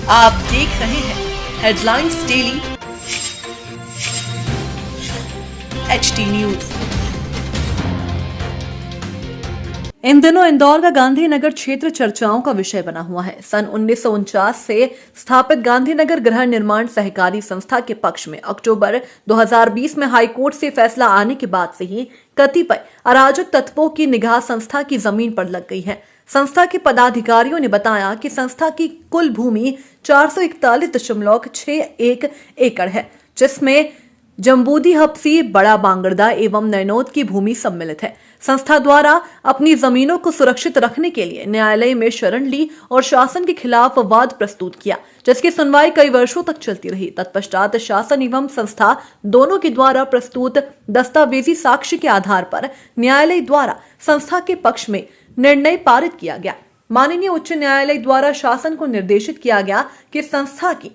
आप देख रहे हैं हेडलाइंस डेली एचटी न्यूज। इन दिनों इंदौर का गांधीनगर क्षेत्र चर्चाओं का विषय बना हुआ है। सन 1949 से स्थापित गांधीनगर गृह निर्माण सहकारी संस्था के पक्ष में अक्टूबर 2020 में हाईकोर्ट से फैसला आने के बाद से ही कतिपय अराजक तत्वों की निगाह संस्था की जमीन पर लग गई है। संस्था के पदाधिकारियों ने बताया कि संस्था की कुल भूमि 441.61 एकड़ है, जिसमें जम्बूदी हप्सी, बड़ा बांगड़दा एवं नैनोद की भूमि सम्मिलित है। संस्था द्वारा अपनी जमीनों को सुरक्षित रखने के लिए न्यायालय में शरण ली और शासन के खिलाफ वाद प्रस्तुत किया, जिसकी सुनवाई कई वर्षों तक चलती रही। तत्पश्चात शासन एवं संस्था दोनों के द्वारा प्रस्तुत दस्तावेजी साक्ष्य के आधार पर न्यायालय द्वारा संस्था के पक्ष में निर्णय पारित किया गया। माननीय उच्च न्यायालय द्वारा शासन को निर्देशित किया गया कि संस्था की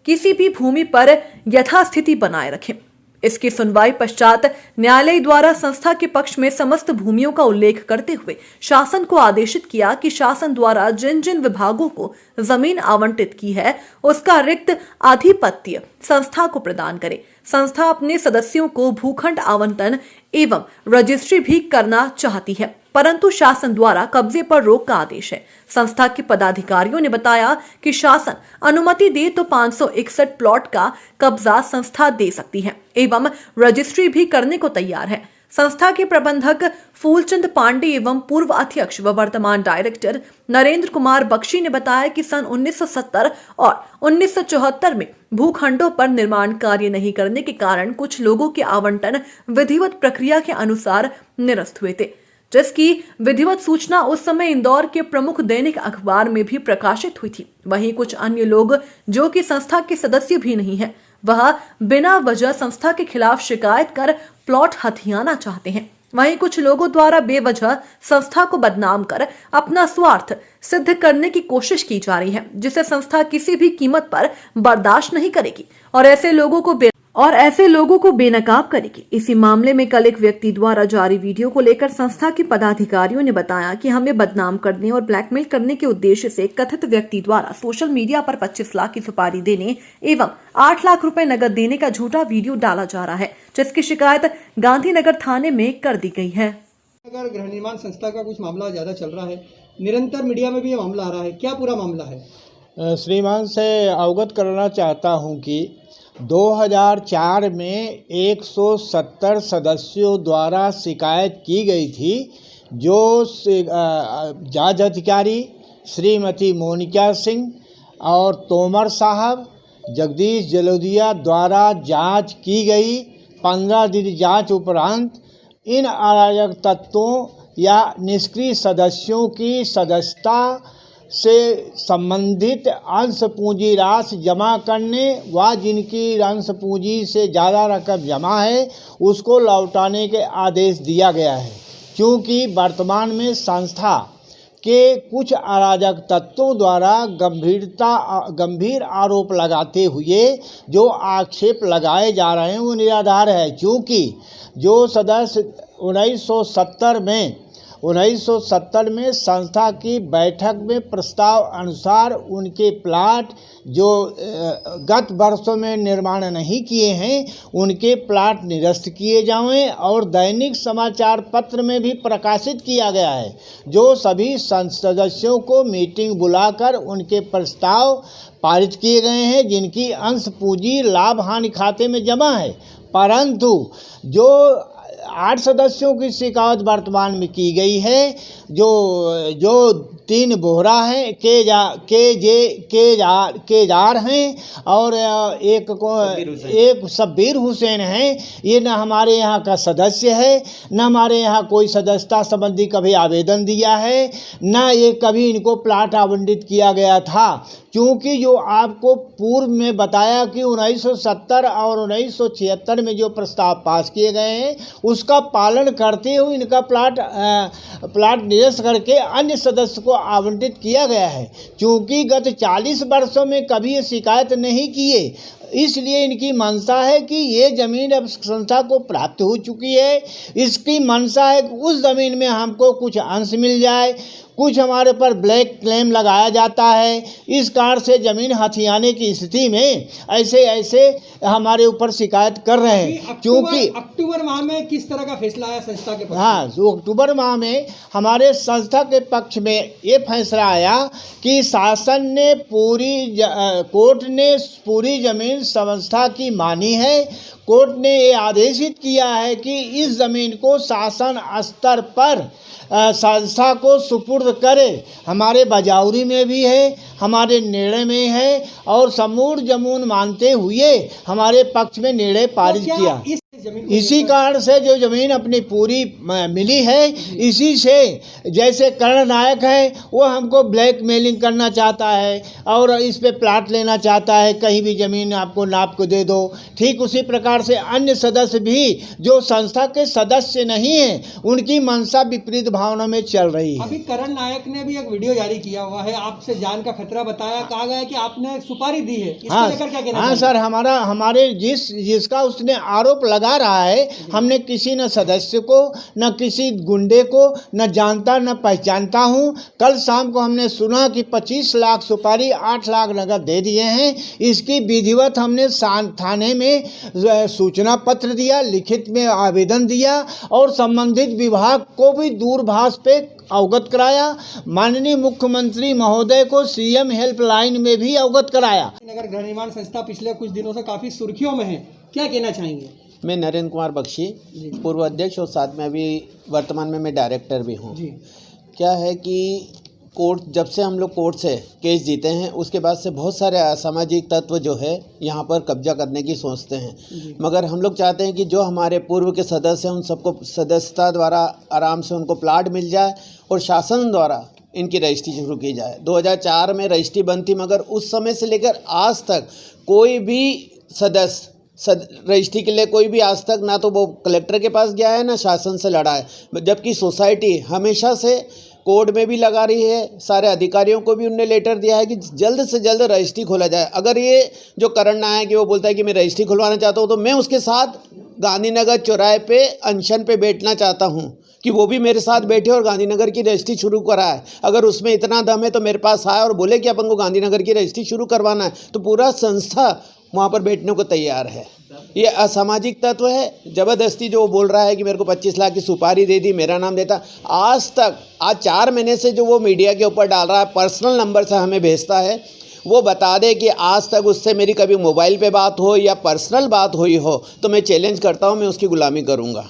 किसी भी भूमि पर यथास्थिति बनाए रखें। इसकी सुनवाई पश्चात न्यायालय द्वारा संस्था के पक्ष में समस्त भूमियों का उल्लेख करते हुए शासन को आदेशित किया कि शासन द्वारा जिन जिन विभागों को जमीन आवंटित की है उसका रिक्त आधिपत्य संस्था को प्रदान करे। संस्था अपने सदस्यों को भूखंड आवंटन एवं रजिस्ट्री भी करना चाहती है, परंतु शासन द्वारा कब्जे पर रोक का आदेश है। संस्था के पदाधिकारियों ने बताया कि शासन अनुमति दे तो 561 प्लॉट का कब्जा संस्था दे सकती है एवं रजिस्ट्री भी करने को तैयार है। संस्था के प्रबंधक फूलचंद पांडे एवं पूर्व अध्यक्ष व वर्तमान डायरेक्टर नरेंद्र कुमार बख्शी ने बताया कि सन 1970 और 1974 में भूखंडों पर निर्माण कार्य नहीं करने के कारण कुछ लोगों के आवंटन विधिवत प्रक्रिया के अनुसार निरस्त हुए थे, जिसकी विधिवत सूचना उस समय इंदौर के प्रमुख दैनिक अखबार में भी प्रकाशित हुई थी। वहीं कुछ अन्य लोग जो कि संस्था के सदस्य भी नहीं है, वह बिना वजह संस्था के खिलाफ शिकायत कर प्लॉट हथियाना चाहते हैं। वहीं कुछ लोगों द्वारा बेवजह संस्था को बदनाम कर अपना स्वार्थ सिद्ध करने की कोशिश की जा रही है, जिसे संस्था किसी भी कीमत पर बर्दाश्त नहीं करेगी और ऐसे लोगों को बेनकाब करेगी। इसी मामले में कल एक व्यक्ति द्वारा जारी वीडियो को लेकर संस्था के पदाधिकारियों ने बताया कि हमें बदनाम करने और ब्लैकमेल करने के उद्देश्य से कथित व्यक्ति द्वारा सोशल मीडिया पर 25 लाख की सुपारी देने एवं 8 लाख रुपए नकद देने का झूठा वीडियो डाला जा रहा है, जिसकी शिकायत गांधीनगर थाने में कर दी गई है। अगर गृह निर्माण संस्था का कुछ मामला ज्यादा चल रहा है, निरंतर मीडिया में भी ये मामला आ रहा है, क्या पूरा मामला है? श्रीमान से अवगत करना चाहता हूं कि 2004 में 170 सदस्यों द्वारा शिकायत की गई थी, जो जांच अधिकारी श्रीमती मोनिका सिंह और तोमर साहब, जगदीश जलोदिया द्वारा जांच की गई। 15 दिन जांच उपरांत इन अराजक तत्वों या निष्क्रिय सदस्यों की सदस्यता से संबंधित अंश पूंजी राशि जमा करने व जिनकी अंश पूंजी से ज़्यादा रकम जमा है उसको लौटाने के आदेश दिया गया है। क्योंकि वर्तमान में संस्था के कुछ अराजक तत्वों द्वारा गंभीर आरोप लगाते हुए जो आक्षेप लगाए जा रहे हैं वो निराधार है। क्योंकि जो सदस्य 1970 में संस्था की बैठक में प्रस्ताव अनुसार उनके प्लाट जो गत वर्षों में निर्माण नहीं किए हैं उनके प्लाट निरस्त किए जाएं और दैनिक समाचार पत्र में भी प्रकाशित किया गया है, जो सभी सदस्यों को मीटिंग बुलाकर उनके प्रस्ताव पारित किए गए हैं, जिनकी अंश पूंजी लाभ हानि खाते में जमा है। परंतु जो 8 सदस्यों की शिकायत वर्तमान में की गई है, जो 3 बोहरा हैं, केजार हैं और एक शब्बीर हुसैन हैं। ये न हमारे यहाँ का सदस्य है, न हमारे यहाँ कोई सदस्यता संबंधी कभी आवेदन दिया है, न ये कभी इनको प्लाट आवंटित किया गया था। क्योंकि जो आपको पूर्व में बताया कि 1970 और 1976 में जो प्रस्ताव पास किए गए हैं उसका पालन करते हुए इनका प्लाट निरस्त करके अन्य सदस्य को आवंटित किया गया है। क्योंकि गत 40 वर्षों में कभी ये शिकायत नहीं किए, इसलिए इनकी मंशा है कि ये ज़मीन अब संस्था को प्राप्त हो चुकी है। इसकी मंशा है कि उस ज़मीन में हमको कुछ अंश मिल जाए, कुछ हमारे पर ब्लैक क्लेम लगाया जाता है। इस कारण से ज़मीन हथियाने की स्थिति में ऐसे हमारे ऊपर शिकायत कर रहे हैं। क्योंकि अक्टूबर माह में किस तरह का फैसला आया संस्था के पक्ष में? हाँ, जो अक्टूबर माह में हमारे संस्था के पक्ष में ये फैसला आया कि शासन ने कोर्ट ने पूरी ज़मीन संस्था की मानी है। कोर्ट ने ये आदेशित किया है कि इस ज़मीन को शासन स्तर पर संस्था को सुपुर्द करे। हमारे बजावरी में भी है, हमारे निर्णय में है और समूल जमून मानते हुए हमारे पक्ष में निर्णय पारित किया। इसी कारण से जो ज़मीन अपनी पूरी मिली है, इसी से जैसे करण नायक है वो हमको ब्लैकमेलिंग करना चाहता है और इस पे प्लाट लेना चाहता है, कहीं भी ज़मीन आपको नाप को दे दो। ठीक उसी प्रकार से अन्य सदस्य भी जो संस्था के सदस्य नहीं हैं, उनकी मंशा विपरीत भावना में चल रही है। अभी करण नायक ने भी एक वीडियो जारी किया हुआ है, आपसे जान का खतरा बताया, कहा गया है कि आपने सुपारी दी है। इसको लेकर क्या कहना हाँ सर, हमारे जिसका उसने आरोप लगा रहा है, हमने किसी न सदस्य को, न किसी गुंडे को न जानता न पहचानता हूं। कल शाम को हमने सुना कि 25 लाख सुपारी 8 लाख नगद दे दिए हैं। इसकी विधिवत हमने थाने में सूचना पत्र दिया, लिखित में आवेदन दिया और संबंधित विभाग को भी दूरभाष पे अवगत कराया। माननीय मुख्यमंत्री महोदय को सीएम हेल्पलाइन में भी अवगत कराया। नगर गृह निर्माण संस्था पिछले कुछ दिनों से काफी सुर्खियों में है, क्या कहना चाहेंगे? मैं नरेंद्र कुमार बख्शी, पूर्व अध्यक्ष और साथ में अभी वर्तमान में मैं डायरेक्टर भी हूँ। क्या है कि कोर्ट, जब से हम लोग कोर्ट से केस जीते हैं उसके बाद से बहुत सारे असामाजिक तत्व जो है यहाँ पर कब्जा करने की सोचते हैं, मगर हम लोग चाहते हैं कि जो हमारे पूर्व के सदस्य हैं उन सबको सदस्यता द्वारा आराम से उनको प्लाट मिल जाए और शासन द्वारा इनकी रजिस्ट्री शुरू की जाए। 2004 में रजिस्ट्री बंद थी, मगर उस समय से लेकर आज तक कोई भी सदस्य रजिस्ट्री के लिए कोई भी आज तक ना तो वो कलेक्टर के पास गया है ना शासन से लड़ा है, जबकि सोसाइटी हमेशा से कोर्ट में भी लगा रही है। सारे अधिकारियों को भी उनने लेटर दिया है कि जल्द से जल्द रजिस्ट्री खोला जाए। अगर ये जो करण नायक है वो बोलता है कि मैं रजिस्ट्री खुलवाना चाहता हूँ, तो मैं उसके साथ गांधीनगर चौराहे पे अनशन पे बैठना चाहता हूँ कि वो भी मेरे साथ बैठे और गांधीनगर की रजिस्ट्री शुरू कराए। अगर उसमें इतना दम है तो मेरे पास आए और बोले कि अपन को गांधीनगर की रजिस्ट्री शुरू करवाना है, तो पूरा संस्था वहाँ पर बैठने को तैयार है। ये असामाजिक तत्व है, ज़बरदस्ती जो बोल रहा है कि मेरे को 25 लाख की सुपारी दे दी, मेरा नाम देता। आज 4 महीने से जो वो मीडिया के ऊपर डाल रहा है, पर्सनल नंबर से हमें भेजता है, वो बता दे कि आज तक उससे मेरी कभी मोबाइल पे बात हो या पर्सनल बात हुई हो, तो मैं चैलेंज करता हूँ, मैं उसकी गुलामी करूँगा।